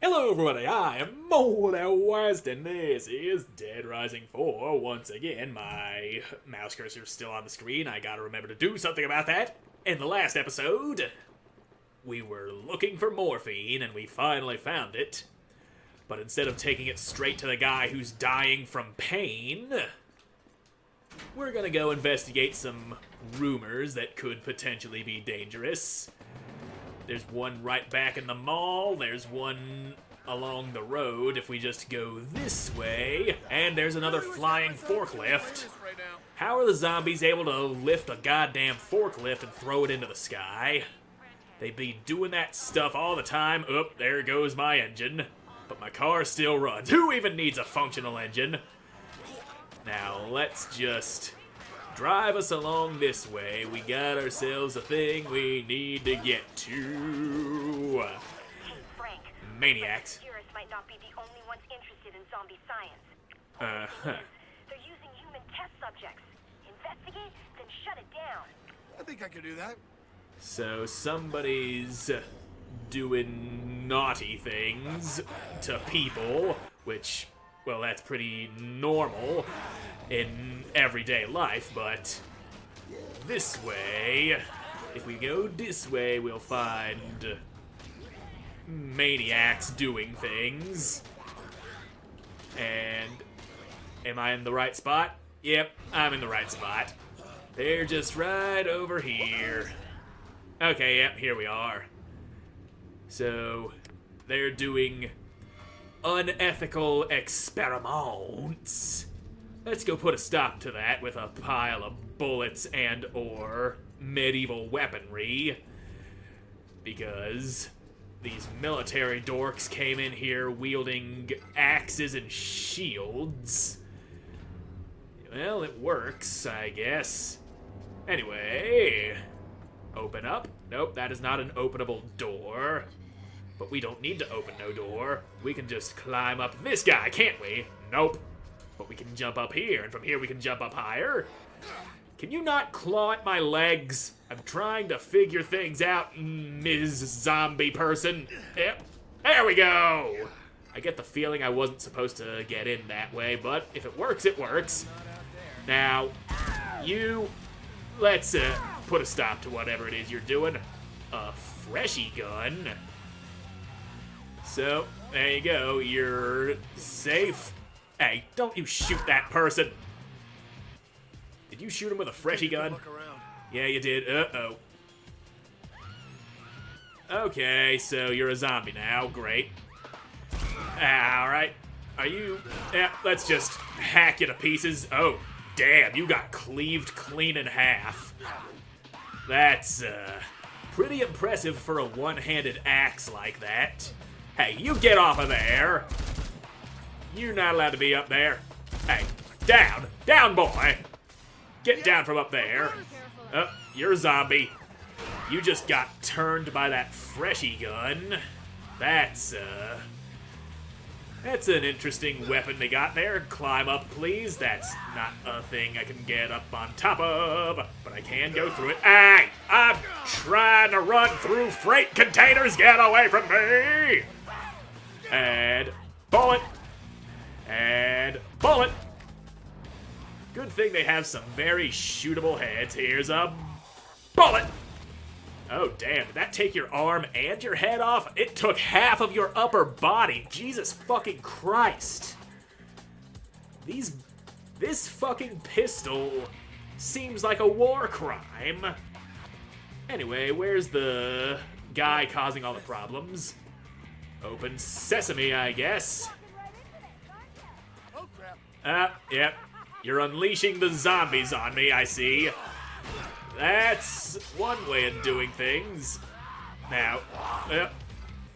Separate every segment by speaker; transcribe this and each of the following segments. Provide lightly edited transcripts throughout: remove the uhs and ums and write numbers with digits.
Speaker 1: Hello everybody, I am Moldy West, and this is Dead Rising 4. Once again, my mouse cursor is still on the screen. I gotta remember to do something about that. In the last episode, we were looking for morphine, and we finally found it. But instead of taking it straight to the guy who's dying from pain, we're gonna go investigate some rumors that could potentially be dangerous. There's one right back in the mall, there's one along the road if we just go this way, and there's another flying forklift. How are the zombies able to lift a goddamn forklift and throw it into the sky? They be doing that stuff all the time. Oop, there goes my engine. But my car still runs. Who even needs a functional engine? Now, let's just drive us along this way. We got ourselves a thing we need to get to.
Speaker 2: Hey, Frank.
Speaker 1: Maniacs.
Speaker 2: Tourists might not be the only ones interested in zombie science. They're using human test subjects. Investigate, then shut it down.
Speaker 3: I think I could do that.
Speaker 1: So somebody's doing naughty things to people, which, well, that's pretty normal in everyday life, but this way, if we go this way, we'll find maniacs doing things. And am I in the right spot? Yep, I'm in the right spot. They're just right over here. Okay, yep, here we are. So, they're doing unethical experiments. Let's go put a stop to that with a pile of bullets and or medieval weaponry. Because these military dorks came in here wielding axes and shields. Well, it works, I guess. Anyway, open up. Nope, that is not an openable door. But we don't need to open no door. We can just climb up this guy, can't we? Nope. But we can jump up here, and from here we can jump up higher. Can you not claw at my legs? I'm trying to figure things out, Ms. Zombie person. Yep. There we go! I get the feeling I wasn't supposed to get in that way, but if it works, it works. Now, let's put a stop to whatever it is you're doing. A freshy gun. So, there you go, you're safe. Hey, don't you shoot that person! Did you shoot him with a freshy gun?
Speaker 3: Look around.
Speaker 1: Yeah, you did. Uh-oh. Okay, so you're a zombie now. Great. Alright. Are you... Yeah, let's just hack you to pieces. Oh, damn, you got cleaved clean in half. That's, pretty impressive for a one-handed axe like that. Hey, you get off of there! You're not allowed to be up there. Hey, down! Down, boy! Get down from up there. Oh, you're a zombie. You just got turned by that freshy gun. That's an interesting weapon they got there. Climb up, please. That's not a thing I can get up on top of, but I can go through it. Hey, I'm trying to run through freight containers. Get away from me! And bullet. And bullet. Good thing they have some very shootable heads. Here's a bullet. Oh, damn. Did that take your arm and your head off? It took half of your upper body. Jesus fucking Christ. This fucking pistol seems like a war crime. Anyway, where's the guy causing all the problems? Open sesame, I guess.
Speaker 3: Oh, crap.
Speaker 1: Yep. You're unleashing the zombies on me, I see. That's one way of doing things. Now,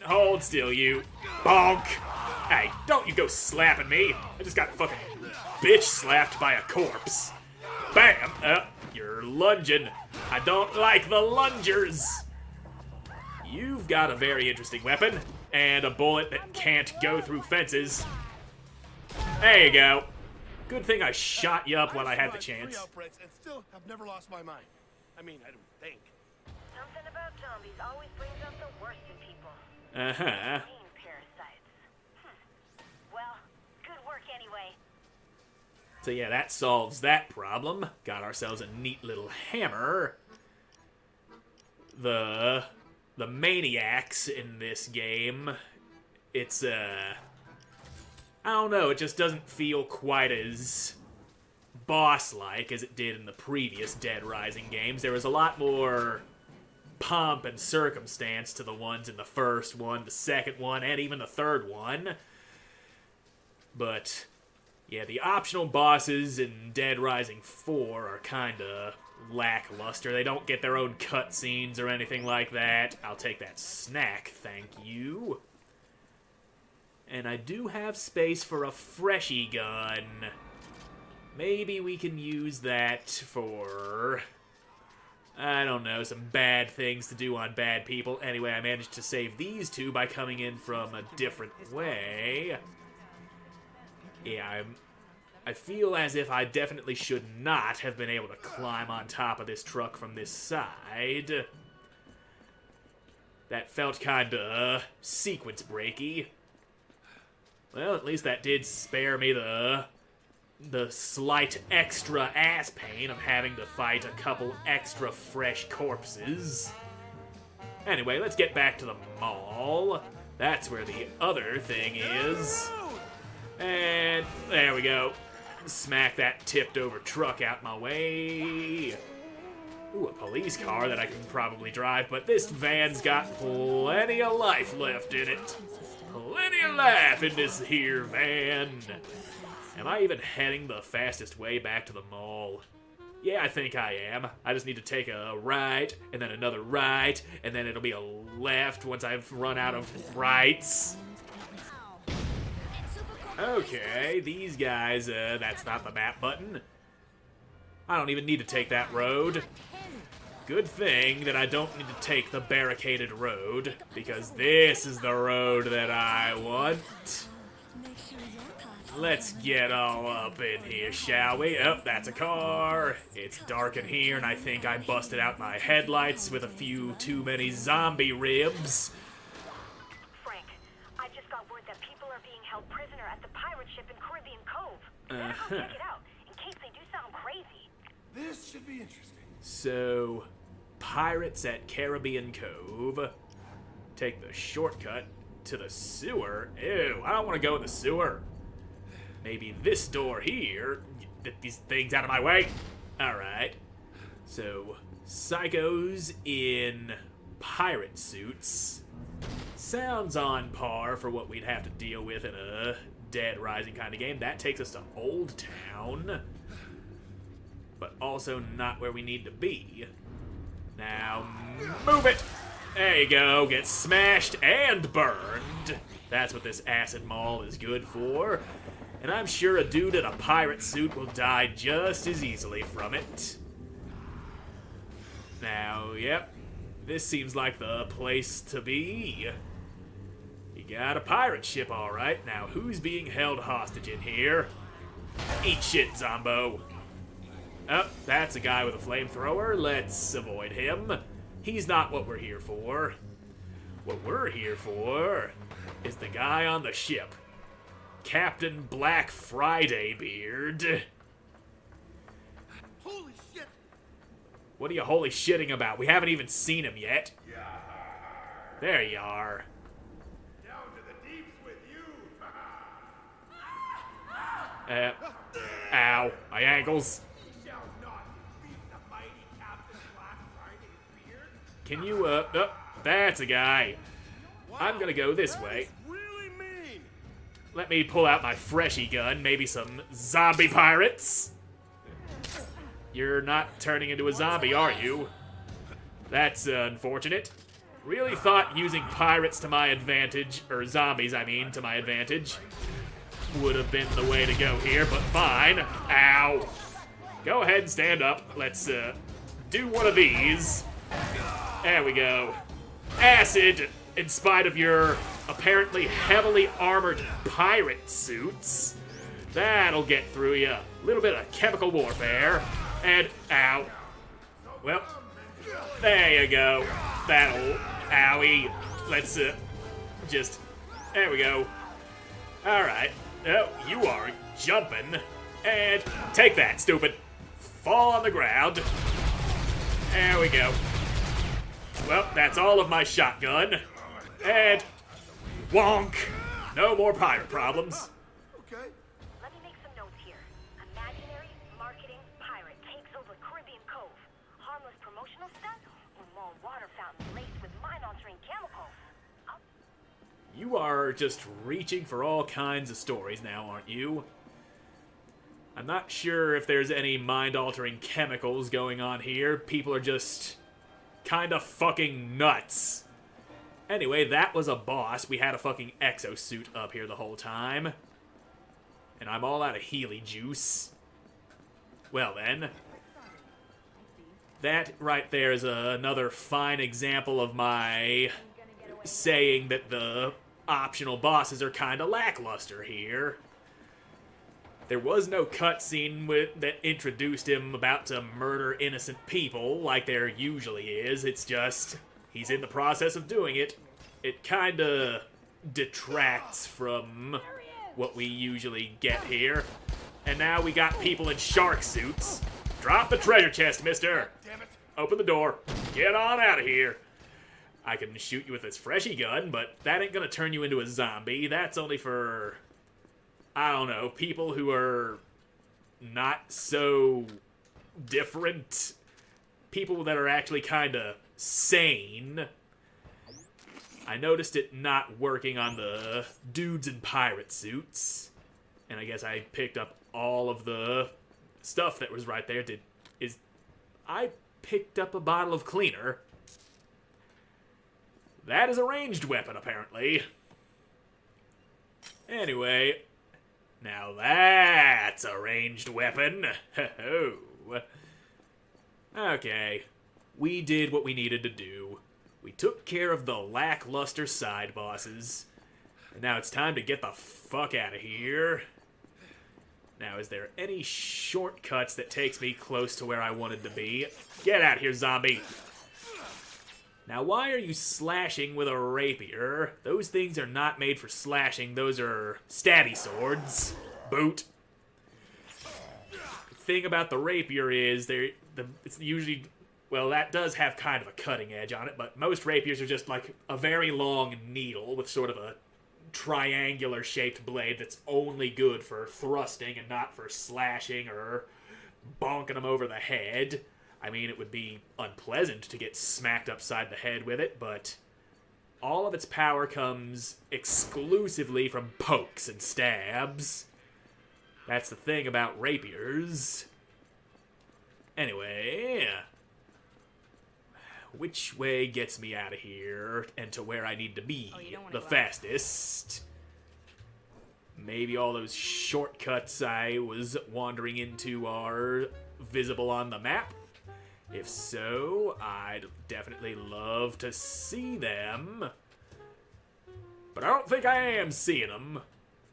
Speaker 1: hold still, you. Bonk! Hey, don't you go slapping me. I just got fucking bitch slapped by a corpse. Bam! You're lunging. I don't like the lungers. You've got a very interesting weapon, and a bullet that can't go through fences. There you go. Good thing I shot you up while I had the chance.
Speaker 3: 3 outbreaks and still have never lost my mind. I mean, I don't think.
Speaker 2: Something about zombies always brings out the worst in people.
Speaker 1: Uh-huh.
Speaker 2: Pain parasites.
Speaker 1: So yeah, that solves that problem. Got ourselves a neat little hammer. The maniacs in this game, it's, I don't know, it just doesn't feel quite as boss-like as it did in the previous Dead Rising games. There was a lot more pomp and circumstance to the ones in the first one, the second one, and even the third one. But yeah, the optional bosses in Dead Rising 4 are kinda lackluster. They don't get their own cutscenes or anything like that. I'll take that snack, thank you. And I do have space for a freshie gun. Maybe we can use that for, I don't know, some bad things to do on bad people. Anyway, I managed to save these two by coming in from a different way. Yeah, I feel as if I definitely should not have been able to climb on top of this truck from this side. That felt kinda sequence breaky. Well, at least that did spare me the slight extra ass pain of having to fight a couple extra fresh corpses. Anyway, let's get back to the mall. That's where the other thing is. And there we go. Smack that tipped over truck out my way. Ooh, a police car that I can probably drive, but this van's got plenty of life left in it. Plenty of life in this here van. Am I even heading the fastest way back to the mall? Yeah, I think I am. I just need to take a right, and then another right, and then it'll be a left once I've run out of rights. Okay, these guys, that's not the map button. I don't even need to take that road. Good thing that I don't need to take the barricaded road, because this is the road that I want. Let's get all up in here, shall we? Oh, that's a car. It's dark in here, and I think I busted out my headlights with a few too many zombie ribs.
Speaker 2: Frank, I just got word that people are being held prisoner at the pirate ship in Caribbean Cove. Better go check it out, in case they do something crazy.
Speaker 3: This should be interesting.
Speaker 1: So, pirates at Caribbean Cove. Take the shortcut to the sewer. Ew, I don't want to go in the sewer. Maybe this door here. Get these things out of my way. Alright. So, psychos in pirate suits. Sounds on par for what we'd have to deal with in a Dead Rising kind of game. That takes us to Old Town. But also not where we need to be. Now, move it! There you go. Get smashed and burned. That's what this acid mall is good for. And I'm sure a dude in a pirate suit will die just as easily from it. Now, yep. This seems like the place to be. You got a pirate ship, alright. Now, who's being held hostage in here? Eat shit, Zombo. Oh, that's a guy with a flamethrower. Let's avoid him. He's not what we're here for. What we're here for is the guy on the ship. Captain Black Friday Beard.
Speaker 3: Holy shit!
Speaker 1: What are you holy shitting about? We haven't even seen him yet. There you are.
Speaker 3: Down to the deeps with you!
Speaker 1: Ow. My ankles.
Speaker 3: We shall not defeat the mighty Captain Black Friday Beard.
Speaker 1: Can you, oh, that's a guy. I'm gonna go this way.
Speaker 3: Really mean.
Speaker 1: Let me pull out my freshie gun, maybe some zombie pirates. You're not turning into a zombie, are you? That's unfortunate. Really thought using pirates to my advantage, or zombies, I mean, to my advantage, would have been the way to go here, but fine. Ow. Go ahead and stand up. Let's, do one of these. There we go. Acid, in spite of your apparently heavily armored pirate suits. That'll get through you. A little bit of chemical warfare. And, ow. Well, there you go. That'll, owie. Let's, just, there we go. Alright. Oh, you are jumping. And take that, stupid. Fall on the ground. There we go. Well, that's all of my shotgun. And wonk. No more pirate problems.
Speaker 3: Okay.
Speaker 2: Let me make some notes here. Imaginary marketing pirate takes over Caribbean Cove. Harmless promotional stunt or more water fountains laced with mind-altering chemicals. Oh,
Speaker 1: You are just reaching for all kinds of stories now, aren't you? I'm not sure if there's any mind-altering chemicals going on here. People are just kind of fucking nuts. Anyway, that was a boss. We had a fucking exosuit up here the whole time. And I'm all out of Healy juice. Well then. That right there is another fine example of my saying that the optional bosses are kind of lackluster here. There was no cutscene that introduced him about to murder innocent people like there usually is. It's just, he's in the process of doing it. It kinda detracts from what we usually get here. And now we got people in shark suits. Drop the treasure chest, mister.
Speaker 3: Damn it.
Speaker 1: Open the door. Get on out of here. I can shoot you with this freshy gun, but that ain't gonna turn you into a zombie. That's only for, I don't know, people who are not so different. People that are actually kinda sane. I noticed it not working on the dudes in pirate suits. And I guess I picked up all of the stuff that was right there. I picked up a bottle of cleaner. That is a ranged weapon, apparently. Anyway, now that's a ranged weapon. Ho-ho. Okay, we did what we needed to do. We took care of the lackluster side bosses. And now it's time to get the fuck out of here. Now, is there any shortcuts that takes me close to where I wanted to be? Get out here, zombie! Now, why are you slashing with a rapier? Those things are not made for slashing. Those are stabby swords. Boot. The thing about the rapier is it's usually... Well, that does have kind of a cutting edge on it, but most rapiers are just like a very long needle with sort of a triangular-shaped blade that's only good for thrusting and not for slashing or bonking them over the head. I mean, it would be unpleasant to get smacked upside the head with it, but all of its power comes exclusively from pokes and stabs. That's the thing about rapiers. Anyway, which way gets me out of here and to where I need to be the fastest? Maybe all those shortcuts I was wandering into are visible on the map. If so, I'd definitely love to see them. But I don't think I am seeing them.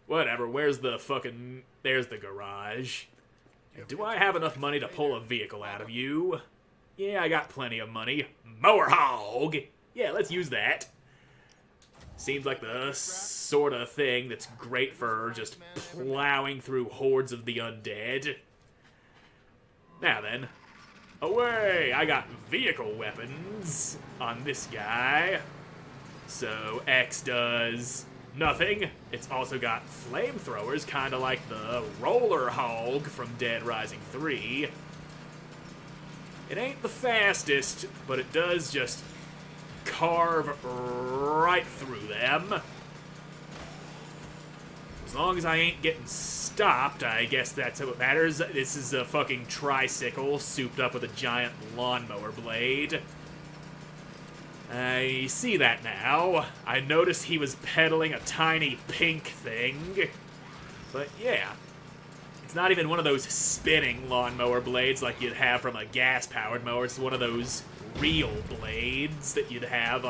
Speaker 1: Whatever, where's the fucking... There's the garage. Do I have enough money to pull a vehicle out of you? Yeah, I got plenty of money. Mower hog! Yeah, let's use that. Seems like the sort of thing that's great for just plowing through hordes of the undead. Now then. Away! I got vehicle weapons on this guy. So X does nothing. It's also got flamethrowers, kind of like the roller hog from Dead Rising 3. It ain't the fastest, but it does just carve right through them. As long as I ain't getting stopped, I guess that's what matters. This is a fucking tricycle souped up with a giant lawnmower blade. I see that now. I noticed he was pedaling a tiny pink thing. But yeah. It's not even one of those spinning lawnmower blades like you'd have from a gas-powered mower. It's one of those real blades that you'd have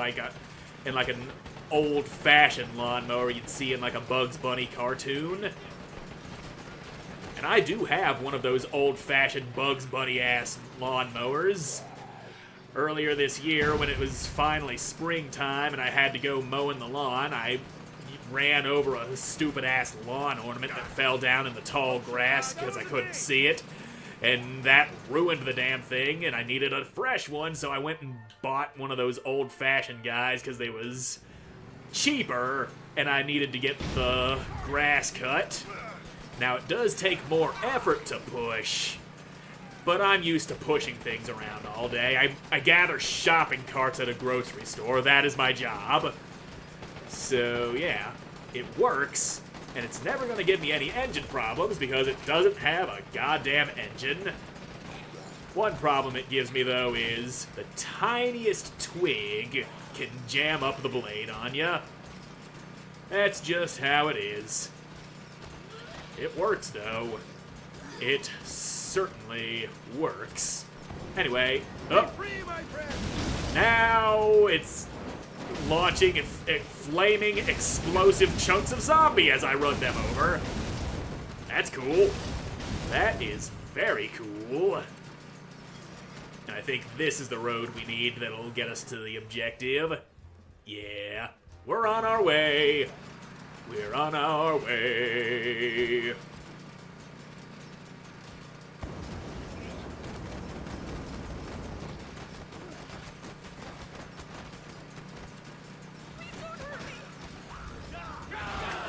Speaker 1: in like an old-fashioned lawnmower you'd see in like a Bugs Bunny cartoon. And I do have one of those old-fashioned Bugs Bunny-ass lawnmowers. Earlier this year, when it was finally springtime and I had to go mowing the lawn, I ran over a stupid-ass lawn ornament that fell down in the tall grass because I couldn't see it. And that ruined the damn thing, and I needed a fresh one, so I went and bought one of those old-fashioned guys because they was cheaper, and I needed to get the grass cut. Now, it does take more effort to push, but I'm used to pushing things around all day. I gather shopping carts at a grocery store. That is my job. So, yeah, it works. And it's never going to give me any engine problems because it doesn't have a goddamn engine. One problem it gives me, though, is the tiniest twig can jam up the blade on ya. That's just how it is. It works, though. It certainly works. Anyway, now it's launching flaming explosive chunks of zombie as I run them over. That's cool. That is very cool. And I think this is the road we need that'll get us to the objective. Yeah, we're on our way. We're on our way.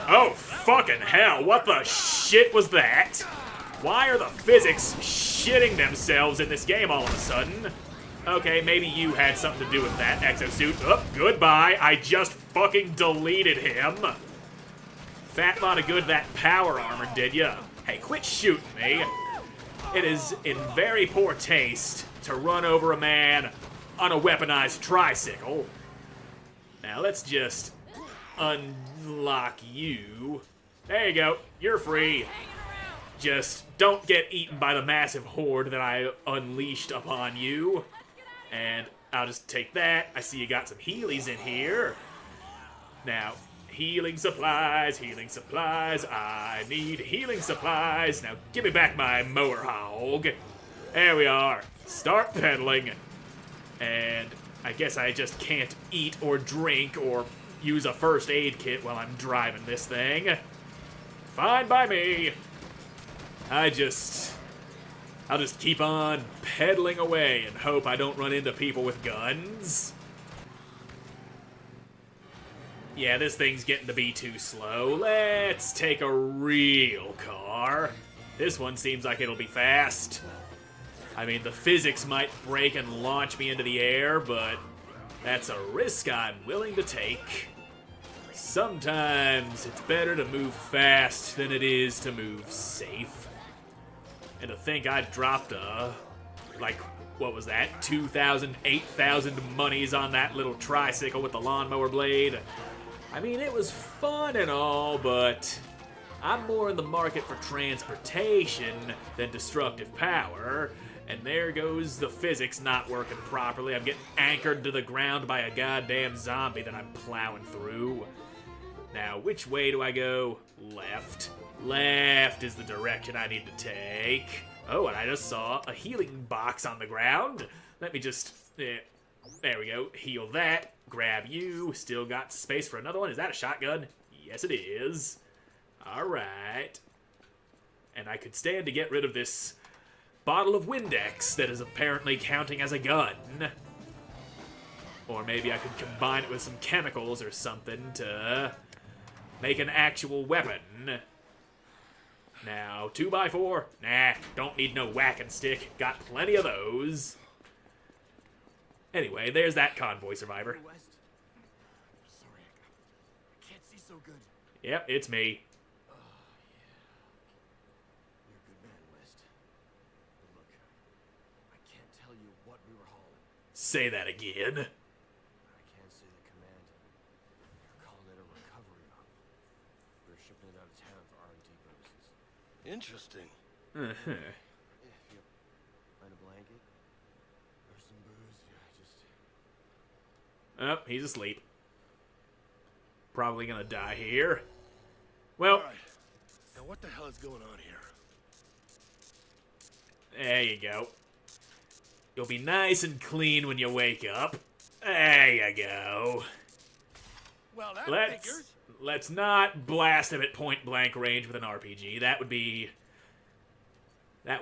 Speaker 1: Oh, fucking hell, what the shit was that? Why are the physics shitting themselves in this game all of a sudden? Okay, maybe you had something to do with that, exosuit. Oh, goodbye, I just fucking deleted him. Fat lot of good that power armor did ya? Hey, quit shooting me. It is in very poor taste to run over a man on a weaponized tricycle. Now, let's just unlock you. There you go. You're free. Just don't get eaten by the massive horde that I unleashed upon you. And I'll just take that. I see you got some healies in here. Now, healing supplies, healing supplies. I need healing supplies. Now, give me back my mower hog. There we are. Start pedaling. And I guess I just can't eat or drink or use a first aid kit while I'm driving this thing. Fine by me. I'll just keep on pedaling away and hope I don't run into people with guns. Yeah, this thing's getting to be too slow. Let's take a real car. This one seems like it'll be fast. I mean, the physics might break and launch me into the air, but that's a risk I'm willing to take. Sometimes it's better to move fast than it is to move safe. And to think I dropped what was that? 2,000, 8,000 monies on that little tricycle with the lawnmower blade. I mean, it was fun and all, but I'm more in the market for transportation than destructive power. And there goes the physics not working properly. I'm getting anchored to the ground by a goddamn zombie that I'm plowing through. Now, which way do I go? Left. Left is the direction I need to take. Oh, and I just saw a healing box on the ground. Let me just... there we go. Heal that. Grab you. Still got space for another one. Is that a shotgun? Yes, it is. Alright. And I could stand to get rid of this bottle of Windex that is apparently counting as a gun. Or maybe I could combine it with some chemicals or something to make an actual weapon. Now, 2x4? Nah, don't need no whacking stick. Got plenty of those. Anyway, there's that convoy survivor.
Speaker 3: West. Sorry, I can't see so good.
Speaker 1: Yep, it's me.
Speaker 3: Oh, yeah. You're a good man, West. But look, I can't tell you what we were hauling.
Speaker 1: Say that again.
Speaker 3: I can't say the command. They're calling it a recovery run. We're shipping it out of town for R&D purposes.
Speaker 4: Interesting.
Speaker 1: Uh-huh.
Speaker 3: If you find a blanket or some booze, yeah, just
Speaker 1: Oh, he's asleep. Probably gonna die here. Well,
Speaker 4: Alright. Now what the hell is going on here?
Speaker 1: there you go. You'll be nice and clean when you wake up. There you go.
Speaker 4: Well, that
Speaker 1: Let's
Speaker 4: figures.
Speaker 1: let's not blast him at point blank range with an RPG. That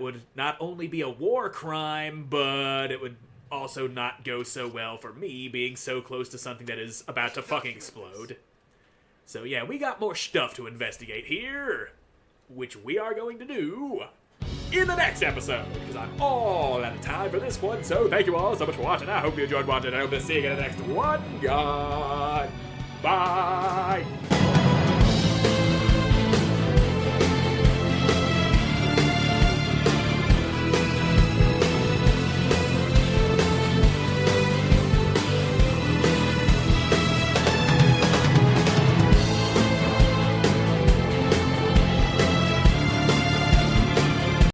Speaker 1: would not only be a war crime, but it would also not go so well for me being so close to something that is about to fucking explode. So yeah, we got more stuff to investigate here, which we are going to do in the next episode, because I'm all out of time for this one. So thank you all so much for watching. I hope you enjoyed watching. I hope to see you in the next one. Goodbye.